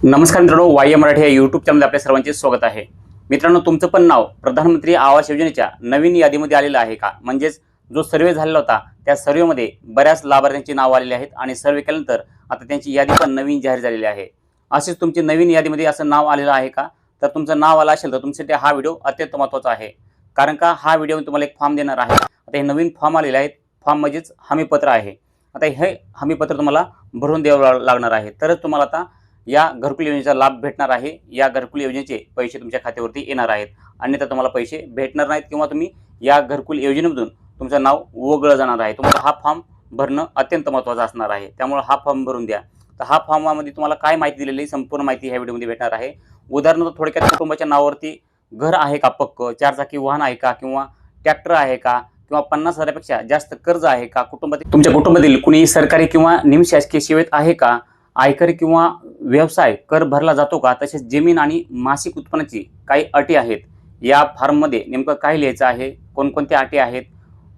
नमस्कार मित्रांनो, वाय मराठी या यूट्यूब चॅनलमध्ये आपल्या सर्वांचे स्वागत आहे। मित्रांनो, तुमचं पण नाव प्रधानमंत्री आवास योजनेच्या नवीन यादीमध्ये आलेलं आहे का? म्हणजेच जो सर्वे झालेला होता त्या सर्वेमध्ये बऱ्याच लाभार्थ्यांची नाव आलेली आहेत आणि सर्वे केल्यानंतर आता त्यांची यादी पण नवीन जाहीर झालेली आहे। असेच तुमची नवीन यादीमध्ये असं नाव आलेलं आहे का? तर तुमचं नाव आलं असेल तर तुमच्यासाठी हा व्हिडिओ अत्यंत महत्त्वाचा आहे। कारण का हा व्हिडिओ मी तुम्हाला एक फॉर्म देणार आहे। आता हे नवीन फॉर्म आलेले आहेत। फॉर्म म्हणजेच हमीपत्र आहे। आता हे हमीपत्र तुम्हाला भरून द्यावं लागणार आहे, तरच तुम्हाला आता या घरकुल योजनेचा लाभ भेटणार आहे। या घरकुल योजनेचे पैसे तुमच्या खात्यावरती येणार आहेत, अन्यथा तुम्हाला पैसे भेटणार नाहीत किंवा तुम्ही या घरकुल योजनेमधून तुमचं नाव वगळलं जाणार आहे। तुम्हाला हा फॉर्म भरणं अत्यंत महत्त्वाचं असणार आहे, त्यामुळे हा फॉर्म भरून द्या। तर हा फॉर्ममध्ये तुम्हाला काय माहिती दिलेली संपूर्ण माहिती ह्या व्हिडिओमध्ये भेटणार आहे। उदाहरणार्थ थोडक्यात कुटुंबाच्या नावावरती घर आहे का पक्क, 4 चाकी वाहन आहे का, किंवा ट्रॅक्टर आहे का, किंवा 50,000पेक्षा जास्त कर्ज आहे का, तुमच्या कुटुंबातील कुणी सरकारी किंवा निमशासकीय सेवेत आहे का, आयकर किंवा व्यवसाय कर भरला जातो का, तसेच जमीन आणि मासिक उत्पन्नाची काही अटी आहेत। या फॉर्ममध्ये नेमकं काय लिहायचं आहे, कोणकोणत्या अटी आहेत,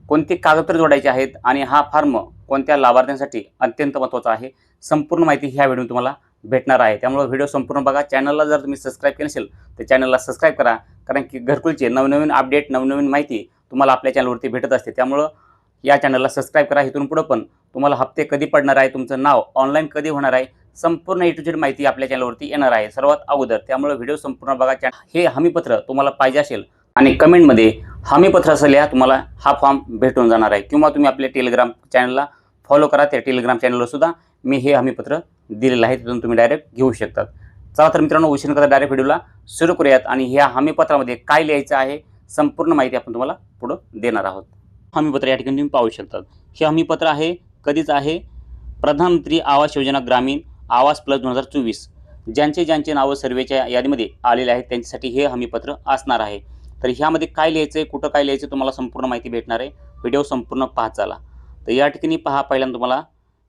कोणते कागदपत्र जोडायचे आहेत आणि हा फॉर्म कोणत्या लाभार्थ्यांसाठी अत्यंत महत्त्वाचा आहे, संपूर्ण माहिती ह्या व्हिडिओ तुम्हाला भेटणार आहे। त्यामुळे व्हिडिओ संपूर्ण बघा। चॅनलला जर तुम्ही सबस्क्राईब केलं नसेल तर चॅनलला सबस्क्राईब करा, कारण की घरकुलचे नवनवीन अपडेट, नवनवीन माहिती तुम्हाला आपल्या चॅनलवरती भेटत असते। त्यामुळे या चॅनलला सबस्क्राईब करा। इथून पुढे पण तुम्हाला हप्ते कधी पडणार आहे, तुमचं नाव ऑनलाईन कधी होणार आहे, संपूर्ण ए टू झेड माहिती आपल्या चॅनलवरती येणार आहे सर्वात अगोदर। त्यामुळे व्हिडिओ संपूर्ण बघा। हे हमीपत्र तुम्हाला पाहिजे असेल आणि कमेंटमध्ये हमीपत्र असेल या तुम्हाला हा फॉर्म भेटून जाणार आहे, किंवा तुम्ही आपल्या टेलिग्राम चॅनलला फॉलो करा। त्या टेलिग्राम चॅनलवर सुद्धा मी हे हमीपत्र दिलेलं आहे, तिथून तुम्ही डायरेक्ट घेऊ शकतात। चला तर मित्रांनो, उशीर न करता डायरेक्ट व्हिडिओला सुरू करूयात आणि ह्या हमीपत्रामध्ये काय लिहायचं आहे संपूर्ण माहिती आपण तुम्हाला पुढे देणार आहोत। हमीपत्र या ठिकाणी तुम्ही पाहू शकतात। हे हमीपत्र आहे, कधीच आहे, प्रधानमंत्री आवास योजना ग्रामीण आवास प्लस 2024 ज्यांचे नावं सर्वेच्या यादीमध्ये आलेले आहेत त्यांच्यासाठी हे हमीपत्र असणार आहे। तर ह्यामध्ये काय लिहायचं आहे, कुठं काय लिहायचं, तुम्हाला संपूर्ण माहिती भेटणार आहे। व्हिडिओ संपूर्ण पाहत चला। तर या ठिकाणी पहा, पहिल्यांदा तुम्हाला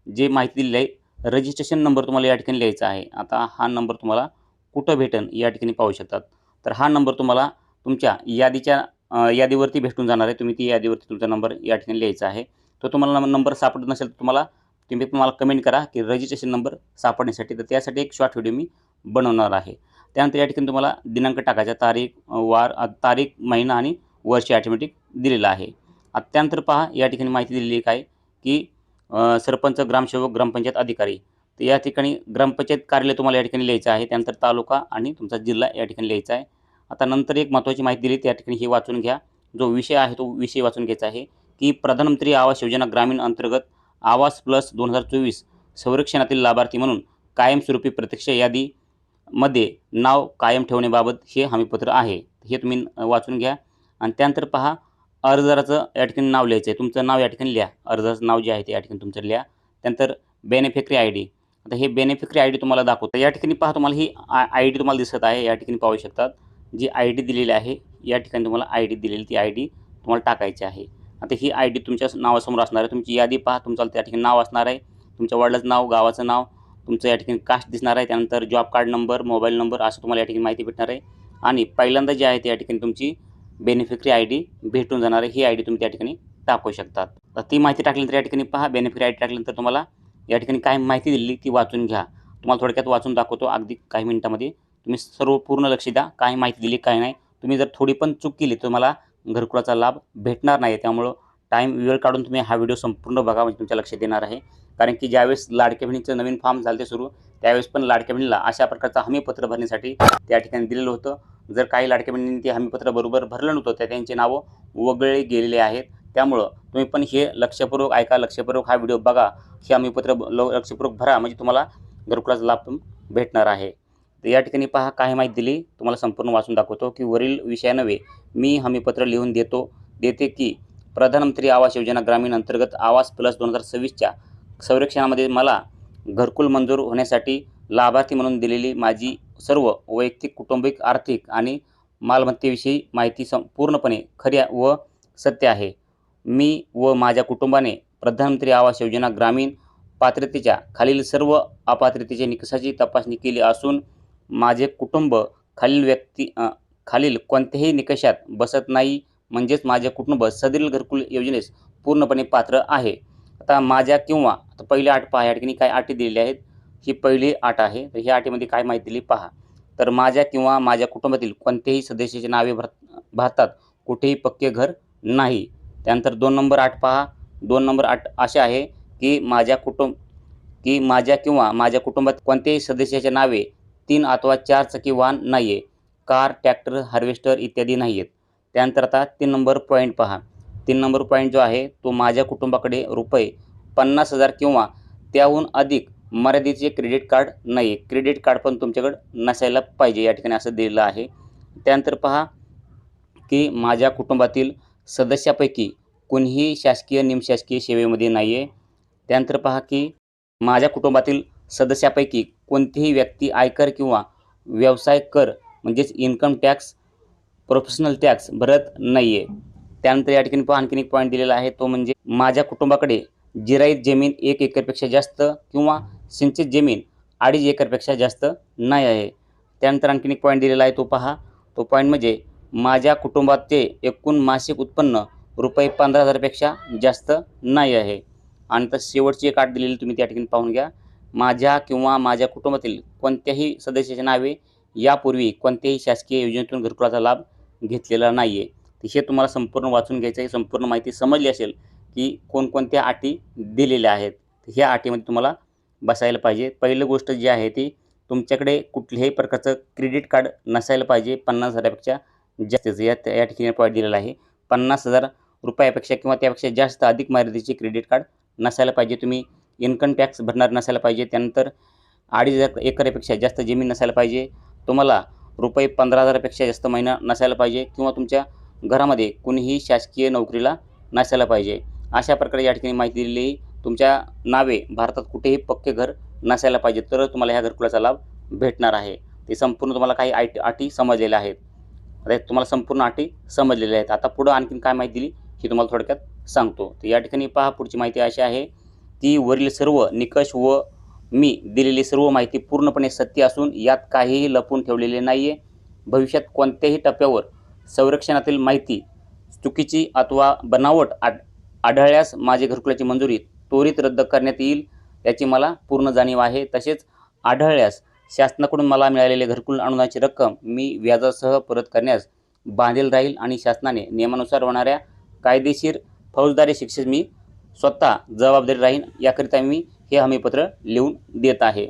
जे माहिती दिलेली आहे, रजिस्ट्रेशन नंबर तुम्हाला या ठिकाणी लिहायचा आहे। आता हा नंबर तुम्हाला कुठं भेटेल या ठिकाणी पाहू शकतात। तर हा नंबर तुम्हाला तुमच्या यादीवरती भेटून जाणार आहे। तुम्ही ती यादीवरती तुमचा नंबर या ठिकाणी लिहायचा आहे। तो तुम्हाला नंबर सापडत नसेल तर तुम्ही कमेंट करा की रजिस्ट्रेशन नंबर सापडण्यासाठी। तर त्यासाठी एक शॉर्ट व्हिडिओ मी बनवणार आहे। त्यानंतर या ठिकाणी तुम्हाला दिनांक टाकायचा, तारीख, महिना आणि वर्ष ऑटोमॅटिक दिलेलं आहे। त्यानंतर पहा, या ठिकाणी माहिती दिलेली काय की सरपंच, ग्रामसेवक, ग्रामपंचायत अधिकारी। तर या ठिकाणी ग्रामपंचायत कार्यालय तुम्हाला या ठिकाणी लिहायचं आहे। त्यानंतर तालुका आणि तुमचा जिल्हा या ठिकाणी लिहायचा आहे। आता नंतर एक महत्त्वाची माहिती दिली त्या ठिकाणी हे वाचून घ्या। जो विषय आहे तो विषय वाचून घ्यायचा आहे की प्रधानमंत्री आवास योजना ग्रामीण अंतर्गत आवास प्लस 2024 संरक्षणातील लाभार्थी म्हणून कायमस्वरूपी प्रत्यक्ष यादीमध्ये नाव कायम ठेवण्याबाबत हे हमीपत्र आहे। हे तुम्ही वाचून घ्या। आणि त्यानंतर पहा, अर्जदाराचं या ठिकाणी नाव लिहायचं आहे। तुमचं नाव या ठिकाणी लिहा, अर्जदाराचं नाव जे आहे ते या ठिकाणी तुमचं लिहा। त्यानंतर बेनिफिशरी आय डी। आता हे बेनिफिशरी आय डी तुम्हाला दाखवतं। या ठिकाणी पहा, तुम्हाला ही आय डी तुम्हाला दिसत आहे, या ठिकाणी पाहू शकतात। जी आय डी दिलेली आहे, या ठिकाणी तुम्हाला आय डी दिलेली, ती आय डी तुम्हाला टाकायची आहे। आता ही आय डी तुमच्या नावासमोर असणार आहे। तुमची यादी पहा, तुमचं त्या ठिकाणी नाव असणार आहे, तुमच्या वडिलांचं नाव, गावाचं नाव, तुमचं या ठिकाणी कास्ट दिसणार आहे। त्यानंतर job card number, mobile number असं तुम्हाला या ठिकाणी माहिती भेटणार आहे। आणि पहिल्यांदा जे आहे ते या ठिकाणी तुमची बेनिफिशरी आय डी भेटून जाणार आहे। ही आय डी तुम्ही त्या ठिकाणी टाकू शकतात। तर ती माहिती टाकल्यानंतर या ठिकाणी पहा, बेनिफिशरी आय डी टाकल्यानंतर तुम्हाला या ठिकाणी काय माहिती दिलेली ती वाचून घ्या। तुम्हाला थोडक्यात वाचून दाखवतो अगदी काही मिनिटामध्ये। तुम्ही सर्व पूर्ण लक्ष द्या, काय माहिती दिली काय नाही। तुम्ही जर थोडी पण चूक केली तर तुम्हाला घरकुलाचा लाभ भेटणार नाही। त्यामुळं वेळ काढून तुम्ही हा व्हिडिओ संपूर्ण बघा, म्हणजे तुमच्या लक्षात येणार आहे। कारण की ज्यावेळेस लाडक्या बहिणीचं नवीन फॉर्म झालं ते सुरू, त्यावेळेस पण लाडक्या बहिणीला अशा प्रकारचं हमीपत्र भरण्यासाठी त्या ठिकाणी दिलेलं होतं। जर काही लाडक्या बहिणींनी ते हमीपत्र बरोबर भरलं नव्हतं तर त्यांची नावं वगळली गेलेली आहेत। त्यामुळं तुम्ही पण हे लक्षपूर्वक ऐका, लक्षपूर्वक हा व्हिडिओ बघा, हे हमीपत्र लक्षपूर्वक भरा, म्हणजे तुम्हाला घरकुलाचा लाभ भेटणार आहे। तर या ठिकाणी पहा, काय माहिती दिली तुम्हाला संपूर्ण वाचून दाखवतो की वरील विषयानवे मी हमीपत्र लिहून देते की प्रधानमंत्री आवास योजना ग्रामीण अंतर्गत आवास प्लस 2026च्या संरक्षणामध्ये मला घरकुल मंजूर होण्यासाठी लाभार्थी म्हणून दिलेली माझी सर्व वैयक्तिक, कौटुंबिक, आर्थिक आणि मालमत्तेविषयी माहिती पूर्णपणे खरी व सत्य आहे। मी व माझ्या कुटुंबाने प्रधानमंत्री आवास योजना ग्रामीण पात्रतेच्या खालील सर्व अपात्रतेच्या निकषाची तपासणी केली असून माझे कुटुंब खालील कोणत्याही निकषात बसत नाही, म्हणजेच माझे कुटुंब सदरील घरकुल योजनेस पूर्णपणे पात्र आहे। आता माझ्या किंवा आता पहिल्या अट पहा, या ठिकाणी काय अटी दिलेल्या आहेत ही पहिली अट आहे. तर ह्या अटीमध्ये काय माहिती दिली पहा. तर माझ्या किंवा माझ्या कुटुंबातील कोणत्याही सदस्याची नावे भारतात कुठेही पक्के घर नाही. त्यानंतर 2 नंबर अट पहा. 2 नंबर अट अशी आहे की माझ्या किंवा माझ्या कुटुंबात कोणत्याही सदस्याच्या नावे 3 अथवा 4 चाकी वाहन नाही आहे. कार, ट्रॅक्टर, हार्वेस्टर इत्यादी नाही आहेत. त्यानंतर आता 3 नंबर पॉईंट पहा. 3 नंबर पॉईंट जो आहे तो माझ्या कुटुंबाकडे रुपये 50,000 किंवा त्याहून अधिक मर्यादेचे क्रेडिट कार्ड नाही आहे. क्रेडिट कार्ड पण तुमच्याकडे नसायला पाहिजे या ठिकाणी असं दिलेलं आहे. त्यानंतर पहा की माझ्या कुटुंबातील सदस्यापैकी कोणीही शासकीय, निमशासकीय सेवेमध्ये नाही आहे. त्यानंतर पहा की माझ्या कुटुंबातील सदस्यापैकी कोणतीही व्यक्ती आयकर किंवा व्यवसाय कर म्हणजेच इन्कम टॅक्स, प्रोफेशनल टॅक्स भरत नाही आहे. त्यानंतर या ठिकाणी पहा आणखीन एक पॉईंट दिलेला आहे तो म्हणजे माझ्या कुटुंबाकडे जिरायत जमीन 1 एकरपेक्षा जास्त किंवा सिंचित जमीन 2.5 एकरपेक्षा जास्त नाही आहे. त्यानंतर आणखीन एक पॉईंट दिलेला आहे तो पहा. तो पॉईंट म्हणजे माझ्या कुटुंबाचे एकूण मासिक उत्पन्न रुपये 15,000 पेक्षा जास्त नाही आहे. आणि तर शेवटची एक अट दिलेली तुम्ही त्या ठिकाणी पाहून घ्या. माझ्या किंवा माझ्या कुटुंबातील कोणत्याही सदस्याच्या नावे यापूर्वी कोणत्याही शासकीय योजनेतून घरकुलाचा लाभ घेतलेला नाही आहे. तर हे तुम्हाला संपूर्ण वाचून घ्यायचं आहे. संपूर्ण माहिती समजली असेल की कोणकोणत्या अटी दिलेल्या आहेत. ह्या अटीमध्ये तुम्हाला बसायला पाहिजे. पहिली गोष्ट जी आहे ती तुमच्याकडे कुठल्याही प्रकारचं क्रेडिट कार्ड नसायला पाहिजे 50,000पेक्षा जास्तीचं. या ठिकाणी पॉईंट दिलेला आहे. 50,000 रुपयापेक्षा किंवा त्यापेक्षा जास्त अधिक मर्यादेचे क्रेडिट कार्ड नसायला पाहिजे. तुम्ही इन्कम टॅक्स भरणार नसायला पाहिजे. त्यानंतर 2.5 एकरपेक्षा जास्त जमीन नसायला पाहिजे. तुम्हाला रुपये 15,000पेक्षा जास्त महिना नसायला पाहिजे किंवा तुमच्या घरामध्ये कुणीही शासकीय नोकरीला नसायला पाहिजे. अशा प्रकारे या ठिकाणी माहिती दिलेली. तुमच्या नावे भारतात कुठेही पक्के घर नसायला पाहिजे तर तुम्हाला ह्या घरकुलाचा लाभ भेटणार आहे. ते संपूर्ण तुम्हाला काही अटी समजलेल्या आहेत. आता तुम्हाला संपूर्ण अटी समजलेल्या आहेत. आता पुढं आणखीन काय माहिती दिली ही तुम्हाला थोडक्यात सांगतो. तर या ठिकाणी पहा पुढची माहिती अशी आहे की वरील सर्व निकष व मी दिलेली सर्व माहिती पूर्णपणे सत्य असून यात काहीही लपवून ठेवलेले नाही आहे. भविष्यात कोणत्याही टप्प्यावर संरक्षणातील माहिती चुकीची अथवा बनावट आढळल्यास माझी घरकुलाची मंजुरी त्वरित रद्द करण्यात येईल याची मला पूर्ण जाणीव आहे. तसेच आढळल्यास शासनाकडून मला मिळालेले घरकुल अनुदानाची रक्कम मी व्याजासह परत करण्यास बांधील राहील आणि शासनाने नियमानुसार होणाऱ्या कायदेशीर फौजदारी शिक्षेस मी स्वतः जबाबदारी राहीन याकरिता मी हे हमीपत्र लिहून देत आहे.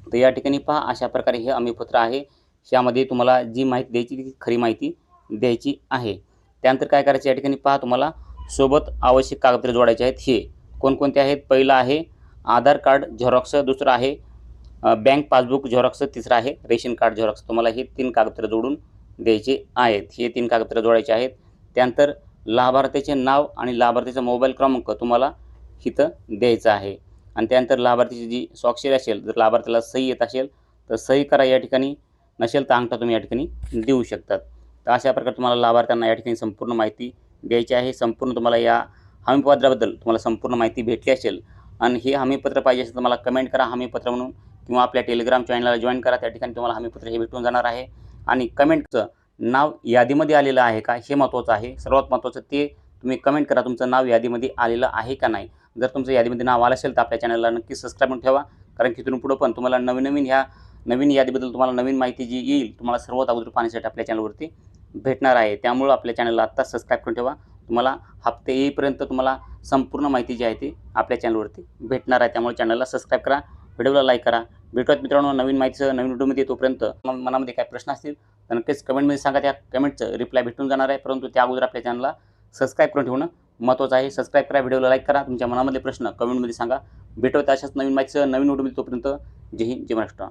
तर या ठिकाणी पहा अशा प्रकारे हे हमीपत्र आहे. यामध्ये तुम्हाला जी माहिती द्यायची ती खरी माहिती द्यायची आहे. त्यानंतर काय करायचं या ठिकाणी पहा तुम्हाला सोबत आवश्यक कागदपत्रे जोडायचे आहेत. हे कोणकोणते आहेत? पहिलं आहे आधार कार्ड झेरॉक्स, दुसरं आहे बँक पासबुक झेरॉक्स, तिसरं आहे रेशन कार्ड झेरॉक्स. तुम्हाला हे 3 कागदपत्रे जोडून द्यायचे आहेत. हे 3 कागदपत्रे जोडायचे आहेत. त्यानंतर लाभार्थ्याचे नाव आणि लाभार्थीचा मोबाईल क्रमांक तुम्हाला इथं द्यायचा आहे. आणि त्यानंतर लाभार्थीची जी स्वाक्षरी असेल, जर लाभार्थ्याला सही येत असेल तर सही करा या ठिकाणी, नसेल तर अंगठा तुम्ही या ठिकाणी देऊ शकतात. तर अशा प्रकारे तुम्हाला लाभार्थ्यांना या ठिकाणी संपूर्ण माहिती द्यायची आहे. संपूर्ण तुम्हाला या हमीपत्राबद्दल तुम्हाला संपूर्ण माहिती भेटली असेल आणि हे हमीपत्र पाहिजे असेल तर मला कमेंट करा हमीपत्र म्हणून किंवा आपल्या टेलिग्राम चॅनलला जॉईन करा. त्या ठिकाणी तुम्हाला हमीपत्र हे भेटून जाणार आहे. आणि कमेंटचं नाव यादीमध्ये आलेलं आहे का हे महत्त्वाचं आहे. सर्वात महत्त्वाचं ते तुम्ही कमेंट करा तुमचं नाव यादीमध्ये आलेलं आहे का नाही. जर तुमचं यादीमध्ये नाव आलं असेल तर आपल्या चॅनलला नक्की सबस्क्राईब करून ठेवा. कारण तिथून पुढं पण तुम्हाला नवीन यादीबद्दल तुम्हाला नवीन माहिती जी येईल तुम्हाला सर्वात अगोदर पाहण्यासाठी आपल्या चॅनलवरती भेटणार आहे. त्यामुळं आपल्या चॅनलला आत्ता सबस्क्राईब करून ठेवा. तुम्हाला हप्ते येईपर्यंत तुम्हाला संपूर्ण माहिती जी आहे ती आपल्या चॅनलवरती भेटणार आहे. त्यामुळे चॅनलला सबस्क्राईब करा, व्हिडिओला लाईक करा. भेटूयात मित्रांनो नवीन माहितीचं नवीन व्हिडिओमध्ये. तोपर्यंत मनामध्ये काय प्रश्न असतील तर नक्कीच कमेंटमध्ये सांगा. त्या कमेंटचं रिप्लाय भेटून जाणार आहे. परंतु त्या अगोदर आपल्या चॅनलला सबस्क्राईब करून ठेवणं महत्त्वाचं आहे. सबस्क्राईब करा, व्हिडिओला लाईक करा. तुमच्या मनामधले प्रश्न कमेंटमध्ये सांगा. भेटूयात अशाच नवीन माहितीचं नवीन व्हिडिओमध्ये. तोपर्यंत जय हिंद, जय महाराष्ट्र.